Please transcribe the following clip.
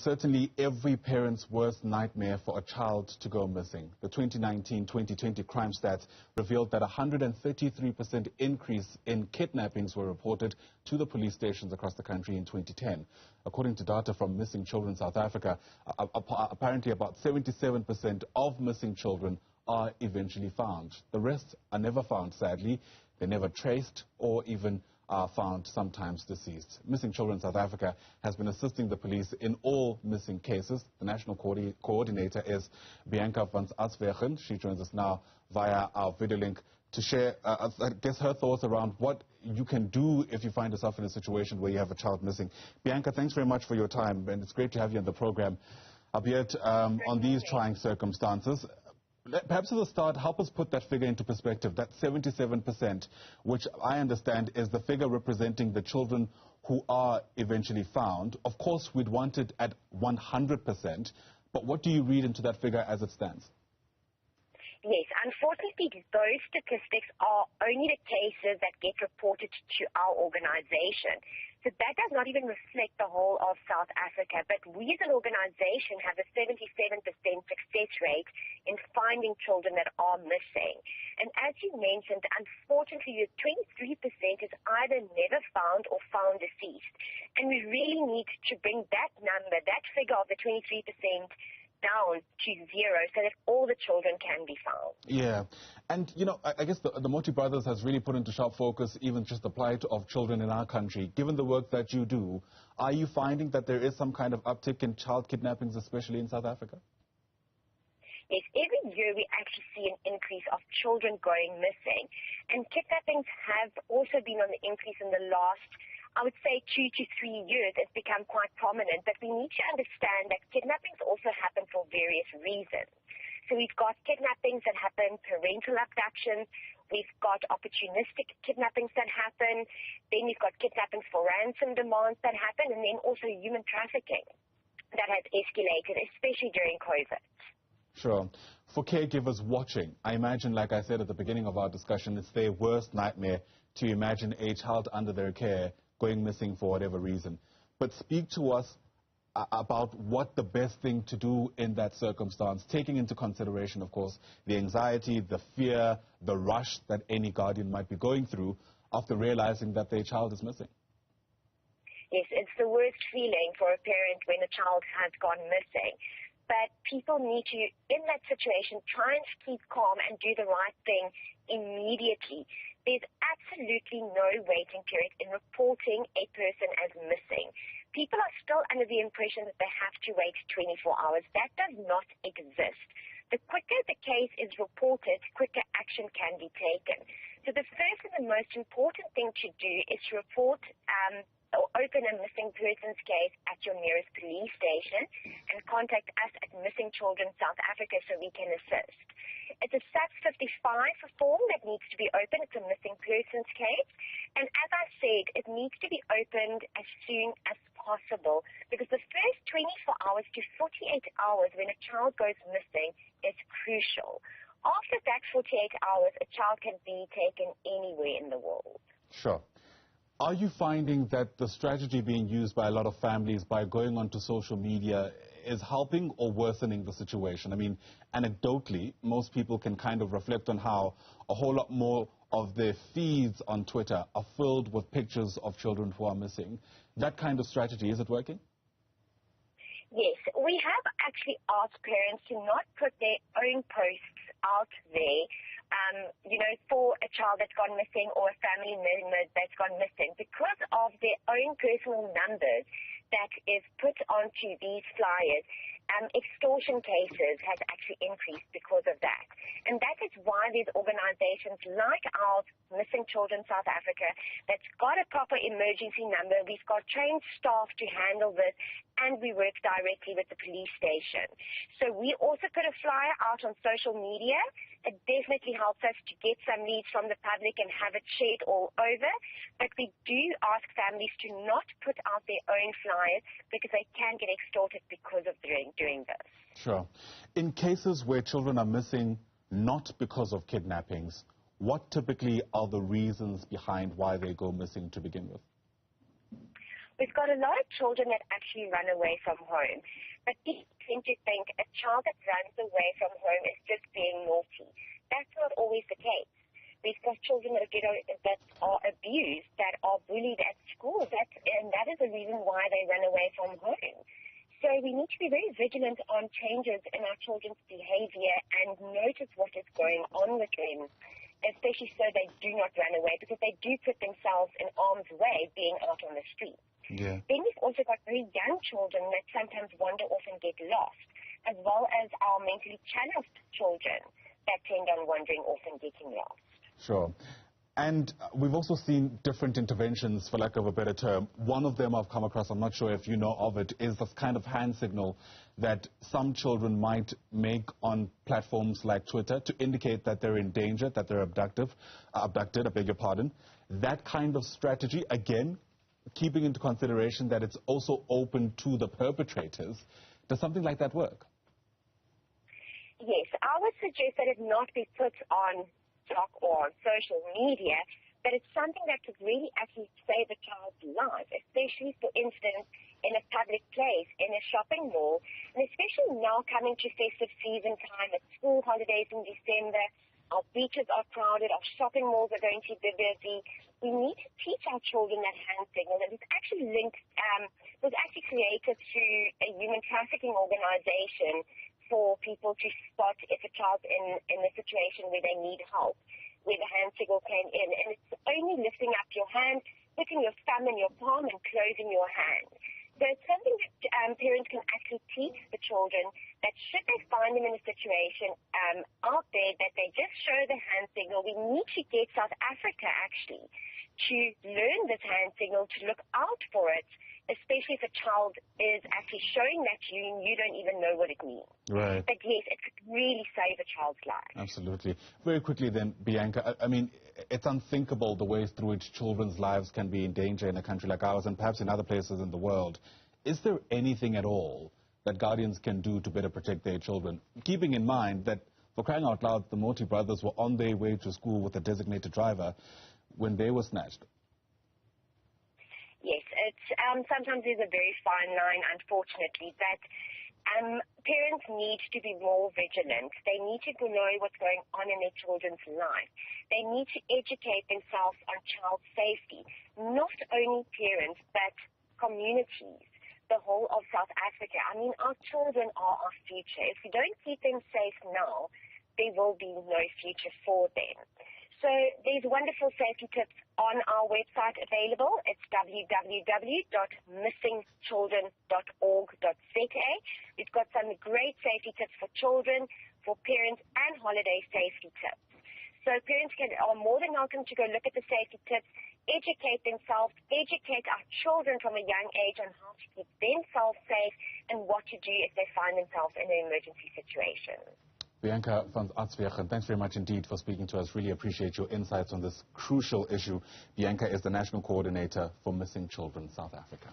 certainly every parent's worst nightmare for a child to go missing. The 2019-2020 crime stats revealed that a 133% increase in kidnappings were reported to the police stations across the country in 2010. According to data from Missing Children South Africa, apparently about 77% of missing children are eventually found. The rest are never found, sadly. They're never traced or even are found, sometimes deceased. Missing Children South Africa has been assisting the police in all missing cases. The national coordinator is Bianca Van Aswegen. She joins us now via our video link to share, I guess, her thoughts around what you can do if you find yourself in a situation where you have a child missing. Bianca, thanks very much for your time, and it's great to have you on the program, albeit on these trying circumstances. Perhaps at the start, help us put that figure into perspective, that 77%, which I understand is the figure representing the children who are eventually found. Of course, we'd want it at 100%, but what do you read into that figure as it stands? Yes, unfortunately, those statistics are only the cases that get reported to our organization. So that does not even reflect the whole of South Africa, but we as an organization have a 77% success rate in finding children that are missing. And as you mentioned, unfortunately, 23% is either never found or found deceased. And we really need to bring that number, that figure of the 23%, down to zero so that all the children can be found. Yeah. And, you know, I guess the Moti Brothers has really put into sharp focus even just the plight of children in our country. Given the work that you do, are you finding that there is some kind of uptick in child kidnappings, especially in South Africa? Yes, every year we actually see an increase of children going missing. And kidnappings have also been on the increase in the last, I would say, 2 to 3 years. It's become quite prominent, but we need to understand that kidnappings also happen for various reasons. So we've got kidnappings that happen, parental abductions, we've got opportunistic kidnappings that happen, then we've got kidnappings for ransom demands that happen, and then also human trafficking that has escalated, especially during COVID. Sure. For caregivers watching, I imagine, like I said at the beginning of our discussion, it's their worst nightmare to imagine a child under their care going missing for whatever reason. But speak to us about what the best thing to do in that circumstance, taking into consideration, of course, the anxiety, the fear, the rush that any guardian might be going through after realizing that their child is missing. Yes, it's the worst feeling for a parent when a child has gone missing. But people need to, in that situation, try and keep calm and do the right thing immediately. There's absolutely no waiting period in reporting a person as missing. People are still under the impression that they have to wait 24 hours. That does not exist. The quicker the case is reported, quicker action can be taken. So the first and the most important thing to do is to report or open a missing persons case at your nearest police station and contact us at Missing Children South Africa so we can assist. It's a SAPS 55 form that needs to be opened. It's a missing persons case. And as I said, it needs to be opened as soon as possible because the first 24 hours to 48 hours when a child goes missing is crucial. After that 48 hours, a child can be taken anywhere in the world. Sure. Are you finding that the strategy being used by a lot of families by going onto social media is helping or worsening the situation? I mean, anecdotally, most people can kind of reflect on how a whole lot more of their feeds on Twitter are filled with pictures of children who are missing. That kind of strategy, is it working? Yes, we have actually asked parents to not put their own posts out there, for a child that's gone missing or a family member that's gone missing because of their own personal numbers that is put onto these flyers. Extortion cases has actually increased because of that. And that is why there's organizations like ours, Missing Children South Africa, that's got a proper emergency number. We've got trained staff to handle this, and we work directly with the police station. So we also put a flyer out on social media. It definitely helps us to get some leads from the public and have it shared all over. But we do ask families to not put out their own flyers because they can get extorted because of doing this. Sure. In cases where children are missing not because of kidnappings, what typically are the reasons behind why they go missing to begin with? We've got a lot of children that actually run away from home, but people tend to think a child that runs away from home is just being naughty. That's not always the case. We've got children that are abused, that are bullied at school, and that is the reason why they run away from home. So we need to be very vigilant on changes in our children's behavior and notice what is going on with them, especially so they do not run away, because they do put themselves in harm's way being out on the street. Yeah. Then we've also got very young children that sometimes wander off and get lost, as well as our mentally challenged children that tend on wandering off and getting lost. Sure. And we've also seen different interventions, for lack of a better term. One of them I've come across, I'm not sure if you know of it, is this kind of hand signal that some children might make on platforms like Twitter to indicate that they're in danger, that they're abducted, I beg your pardon. That kind of strategy, again, keeping into consideration that it's also open to the perpetrators. Does something like that work? Yes, I would suggest that it not be put on TikTok or on social media, but it's something that could really actually save a child's life, especially, for instance, in a public place, in a shopping mall, and especially now coming to festive season time, at school holidays in December. Our beaches are crowded, our shopping malls are going to be busy. We need to teach our children that hand signal, and it's actually linked, was actually created through a human trafficking organization for people to spot if a child's in a situation where they need help, where the hand signal came in. And it's only lifting up your hand, putting your thumb in your palm and closing your hand. So it's something that parents can actually teach the children, that should they find them in a situation out there that they just show the hand signal, we need to get South Africa actually to learn this hand signal, to look out for it, especially if a child is actually showing that to you and you don't even know what it means. Right. But yes, it could really save a child's life. Absolutely. Very quickly then, Bianca, I mean, it's unthinkable the ways through which children's lives can be in danger in a country like ours and perhaps in other places in the world. Is there anything at all that guardians can do to better protect their children, keeping in mind that, for crying out loud, the Moti brothers were on their way to school with a designated driver when they were snatched? Yes, it's sometimes there's a very fine line, unfortunately, but parents need to be more vigilant. They need to know what's going on in their children's life. They need to educate themselves on child safety. Not only parents, but communities, the whole of South Africa. I mean, our children are our future. If we don't keep them safe now, there will be no future for them. So there's wonderful safety tips on our website available. It's www.missingchildren.org.za. We've got some great safety tips for children, for parents, and holiday safety tips. So parents are more than welcome to go look at the safety tips, educate themselves, educate our children from a young age on how to keep themselves safe and what to do if they find themselves in an emergency situation. Bianca Van Aswegen, thanks very much indeed for speaking to us. Really appreciate your insights on this crucial issue. Bianca is the National Coordinator for Missing Children South Africa.